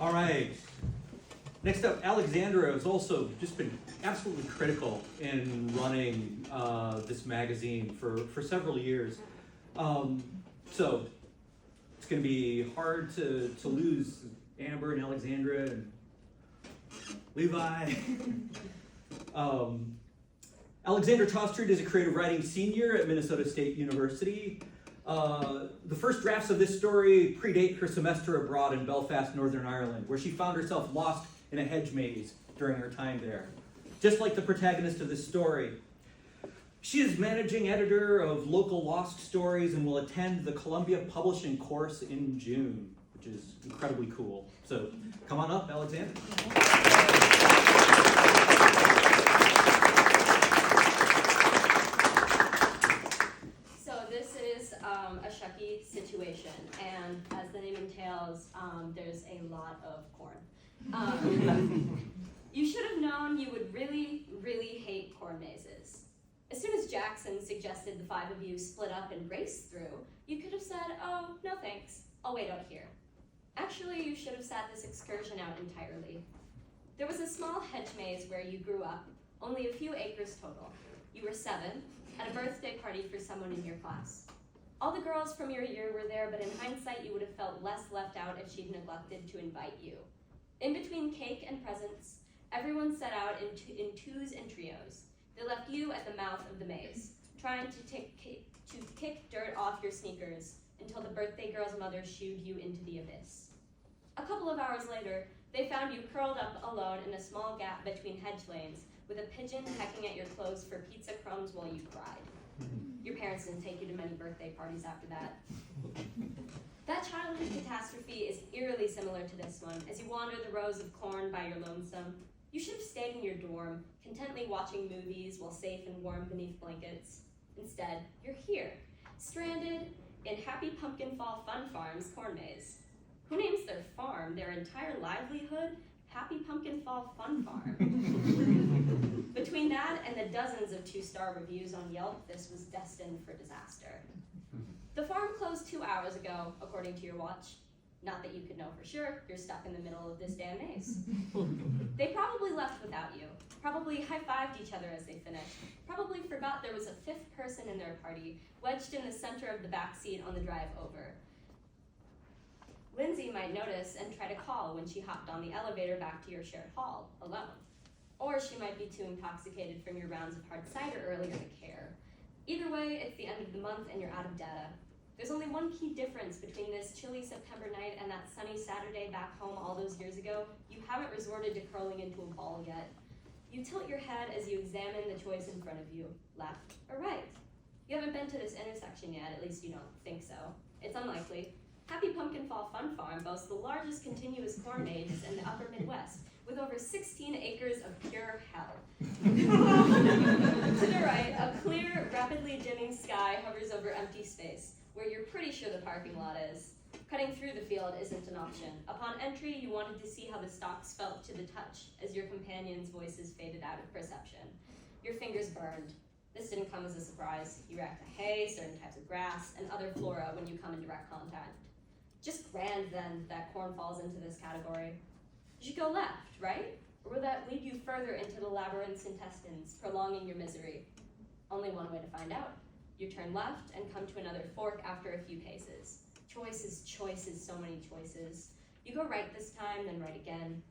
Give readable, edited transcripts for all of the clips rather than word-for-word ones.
All right. Next up, Alexandra has also just been absolutely critical in running this magazine for several years. So it's going to be hard to lose Amber and Alexandra and Levi. Alexandra Tostrud is a creative writing senior at Minnesota State University. The first drafts of this story predate her semester abroad in Belfast, Northern Ireland, where she found herself lost in a hedge maze during her time there. Just like the protagonist of this story, she is managing editor of local lost stories and will attend the Columbia Publishing course in June, which is incredibly cool. So come on up, Alexandra. So this is a Shucky Situation, and as the name entails, there's a lot of corn. You should have known you would really, really hate corn mazes. As soon as Jackson suggested the five of you split up and race through, you could have said, oh, no thanks, I'll wait out here. Actually, you should have sat this excursion out entirely. There was a small hedge maze where you grew up, only a few acres total. You were 7, at a birthday party for someone in your class. All the girls from your year were there, but in hindsight, you would have felt less left out if she'd neglected to invite you. In between cake and presents, everyone set out in twos and trios. They left you at the mouth of the maze, trying to kick dirt off your sneakers until the birthday girl's mother shooed you into the abyss. A couple of hours later, they found you curled up alone in a small gap between hedge lanes, with a pigeon pecking at your clothes for pizza crumbs while you cried. Your parents didn't take you to many birthday parties after that. That childhood catastrophe is eerily similar to this one. As you wander the rows of corn by your lonesome, you should have stayed in your dorm, contently watching movies while safe and warm beneath blankets. Instead, you're here, stranded in Happy Pumpkin Fall Fun Farm's corn maze. Who names their farm, their entire livelihood, Happy Pumpkin Fall Fun Farm? Between that and the dozens of 2-star reviews on Yelp, this was destined for disaster. The farm closed 2 hours ago, according to your watch. Not that you could know for sure, you're stuck in the middle of this damn maze. They probably left without you, probably high-fived each other as they finished, probably forgot there was a 5th person in their party, wedged in the center of the back seat on the drive over. Lindsay might notice and try to call when she hopped on the elevator back to your shared hall, alone. Or she might be too intoxicated from your rounds of hard cider earlier to care. Either way, it's the end of the month and you're out of data. There's only one key difference between this chilly September night and that sunny Saturday back home all those years ago. You haven't resorted to curling into a ball yet. You tilt your head as you examine the choice in front of you, left or right. You haven't been to this intersection yet, at least you don't think so. It's unlikely. Happy Pumpkin Fall Fun Farm boasts the largest continuous corn maze in the upper Midwest, with over 16 acres of pure hell. To the right, a clear, rapidly dimming sky hovers over empty space, where you're pretty sure the parking lot is. Cutting through the field isn't an option. Upon entry, you wanted to see how the stalks felt to the touch as your companions' voices faded out of perception. Your fingers burned. This didn't come as a surprise. You react to hay, certain types of grass, and other flora when you come in direct contact. Just grand, then, that corn falls into this category. You should go left, right? Or will that lead you further into the labyrinth's intestines, prolonging your misery? Only one way to find out. You turn left and come to another fork after a few paces. Choices, choices, so many choices. You go right this time, then right again.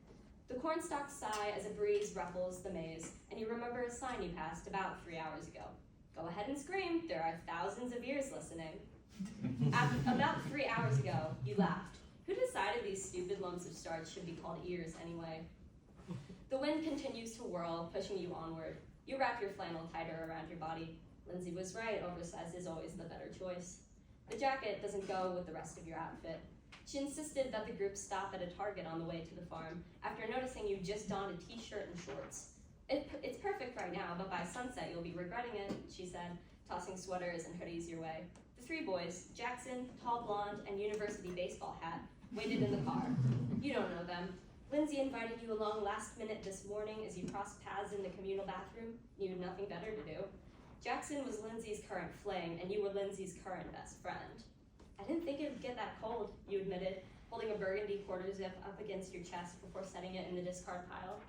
The cornstalks sigh as a breeze ruffles the maze, and you remember a sign you passed about 3 hours ago. Go ahead and scream, there are thousands of ears listening. About 3 hours ago, you laughed. Who decided these stupid lumps of starch should be called ears anyway? The wind continues to whirl, pushing you onward. You wrap your flannel tighter around your body. Lindsay was right, oversized is always the better choice. The jacket doesn't go with the rest of your outfit. She insisted that the group stop at a Target on the way to the farm, after noticing you just donned a t-shirt and shorts. It's perfect right now, but by sunset you'll be regretting it, she said, tossing sweaters and hoodies your way. The 3 boys, Jackson, tall blonde, and university baseball hat, waited in the car. You don't know them. Lindsay invited you along last minute this morning as you crossed paths in the communal bathroom. You had nothing better to do. Jackson was Lindsay's current fling, and you were Lindsay's current best friend. I didn't think it would get that cold, you admitted. holding a burgundy quarter zip up against your chest before setting it in the discard pile.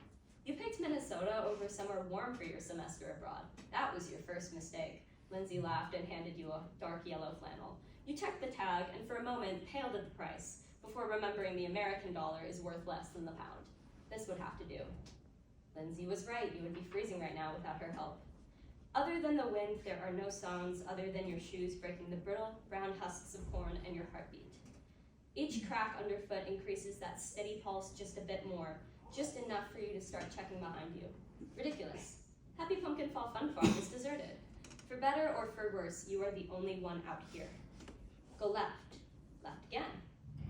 You picked Minnesota over somewhere warm for your semester abroad. That was your first mistake. Lindsay laughed and handed you a dark yellow flannel. You checked the tag and for a moment paled at the price before remembering the American dollar is worth less than the pound. This would have to do. Lindsay was right, you would be freezing right now without her help. Other than the wind, there are no sounds other than your shoes breaking the brittle brown husks of corn and your heartbeat. Each crack underfoot increases that steady pulse just a bit more, just enough for you to start checking behind you. Ridiculous. Happy Pumpkin Fall Fun Farm is deserted. For better or for worse, you are the only one out here. Go left. Left again.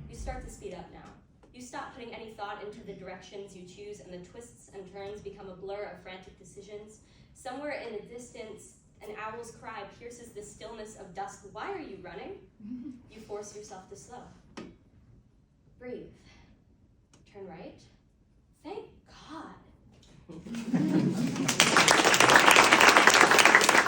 You start to speed up now. You stop putting any thought into the directions you choose, and the twists and turns become a blur of frantic decisions. Somewhere in the distance, an owl's cry pierces the stillness of dusk. Why are you running? You force yourself to slow. Breathe. Turn right.